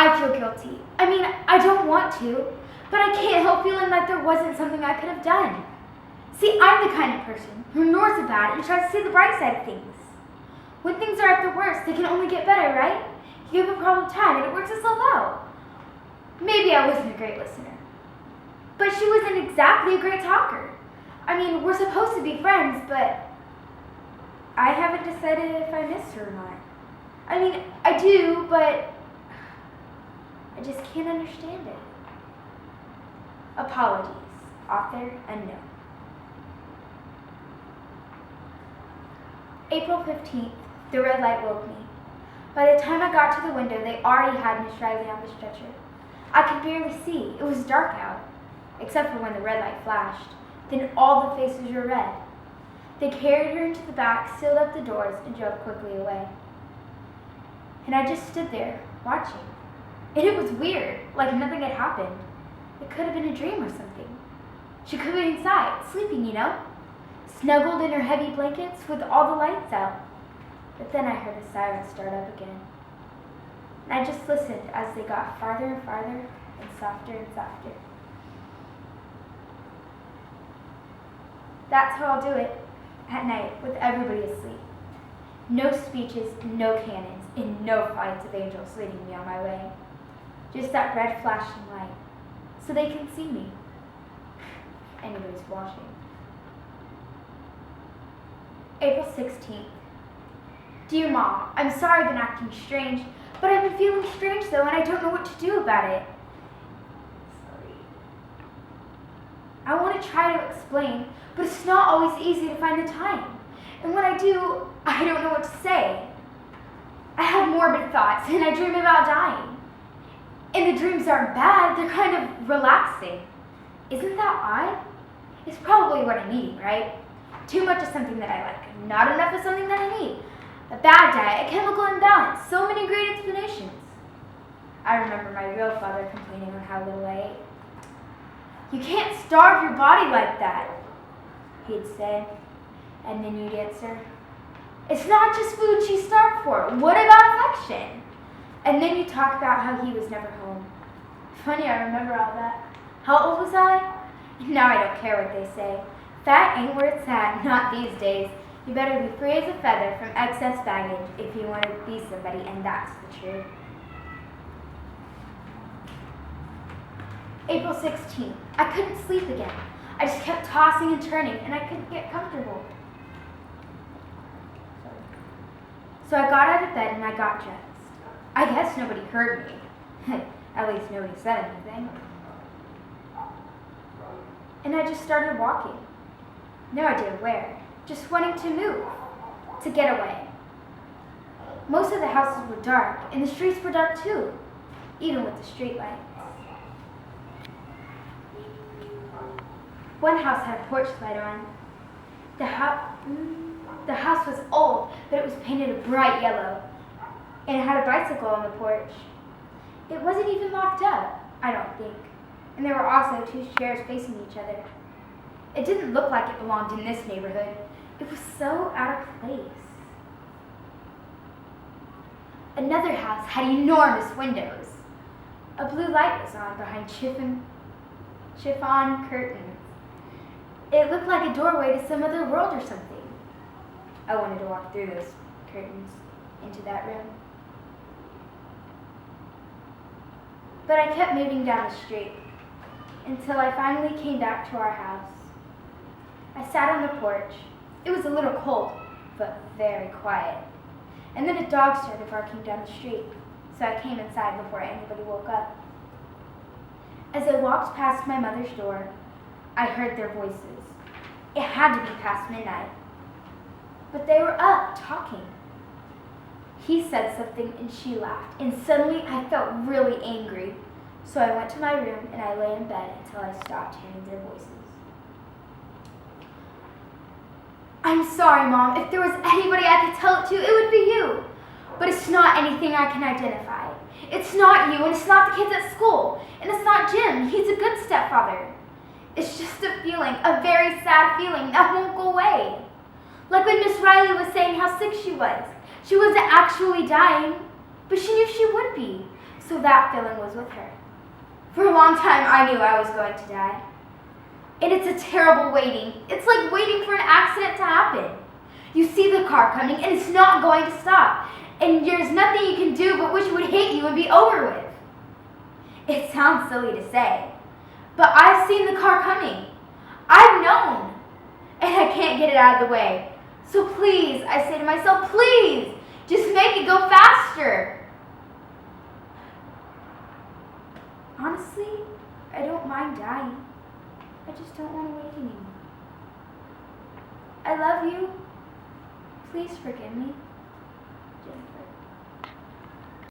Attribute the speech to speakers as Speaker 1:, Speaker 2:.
Speaker 1: I feel guilty. I mean, I don't want to, but I can't help feeling like there wasn't something I could have done. See, I'm the kind of person who ignores the bad and tries to see the bright side of things. When things are at their worst, they can only get better, right? You give a problem time and it works itself out. Maybe I wasn't a great listener, but she wasn't exactly a great talker. I mean, we're supposed to be friends, but I haven't decided if I miss her or not. I mean, I do, but I just can't understand it. Apologies. Author unknown. April 15th. The red light woke me. By the time I got to the window, they already had Miss Riley on the stretcher. I could barely see. It was dark out, except for when the red light flashed. Then all the faces were red. They carried her into the back, sealed up the doors, and drove quickly away. And I just stood there, watching. And it was weird, like nothing had happened. It could have been a dream or something. She could be inside, sleeping, snuggled in her heavy blankets with all the lights out. But then I heard a siren start up again. And I just listened as they got farther and farther and softer and softer. That's how I'll do it, at night, with everybody asleep. No speeches, no cannons, and no flights of angels leading me on my way. Just that red flashing light, so they can see me. Anybody's watching. April 16th. Dear Mom, I'm sorry I've been acting strange, but I've been feeling strange though, and I don't know what to do about it. Sorry. I want to try to explain, but it's not always easy to find the time. And when I do, I don't know what to say. I have morbid thoughts, and I dream about dying. And the dreams aren't bad, they're kind of relaxing. Isn't that odd? It's probably what I'm eating, right? Too much of something that I like, not enough of something that I need. A bad diet, a chemical imbalance, so many great explanations. I remember my real father complaining on how little I ate. You can't starve your body like that, he'd say. And then you'd answer, it's not just food she's starved for. What about affection? And then you'd talk about how he was never home. Funny, I remember all that. How old was I? Now I don't care what they say. Fat ain't where it's at, not these days. You better be free as a feather from excess baggage if you want to be somebody, and that's the truth. April 16th. I couldn't sleep again. I just kept tossing and turning, and I couldn't get comfortable. So I got out of bed and I got dressed. I guess nobody heard me. At least nobody said anything. And I just started walking. No idea where. Just wanting to move. To get away. Most of the houses were dark, and the streets were dark too. Even with the street lights. One house had a porch light on. The house was old, but it was painted a bright yellow. And it had a bicycle on the porch. It wasn't even locked up, I don't think. And there were also two chairs facing each other. It didn't look like it belonged in this neighborhood. It was so out of place. Another house had enormous windows. A blue light was on behind chiffon curtains. It looked like a doorway to some other world or something. I wanted to walk through those curtains into that room. But I kept moving down the street until I finally came back to our house. I sat on the porch. It was a little cold, but very quiet. And then a dog started barking down the street, so I came inside before anybody woke up. As I walked past my mother's door, I heard their voices. It had to be past midnight. But they were up, talking. He said something and she laughed, and suddenly I felt really angry. So I went to my room and I lay in bed until I stopped hearing their voices. I'm sorry, Mom. If there was anybody I could tell it to, it would be you. But it's not anything I can identify. It's not you, and it's not the kids at school. And it's not Jim. He's a good stepfather. It's just a feeling, a very sad feeling that won't go away. Like when Miss Riley was saying how sick she was. She wasn't actually dying, but she knew she would be. So that feeling was with her. For a long time, I knew I was going to die. And it's a terrible waiting. It's like waiting for an accident to happen. You see the car coming, and it's not going to stop. And there's nothing you can do but wish it would hit you and be over with. It sounds silly to say, but I've seen the car coming. I've known. And I can't get it out of the way. So please, I say to myself, please, just make it go faster. Honestly, I don't mind dying. I just don't want to wait anymore. I love you. Please forgive me, Jennifer.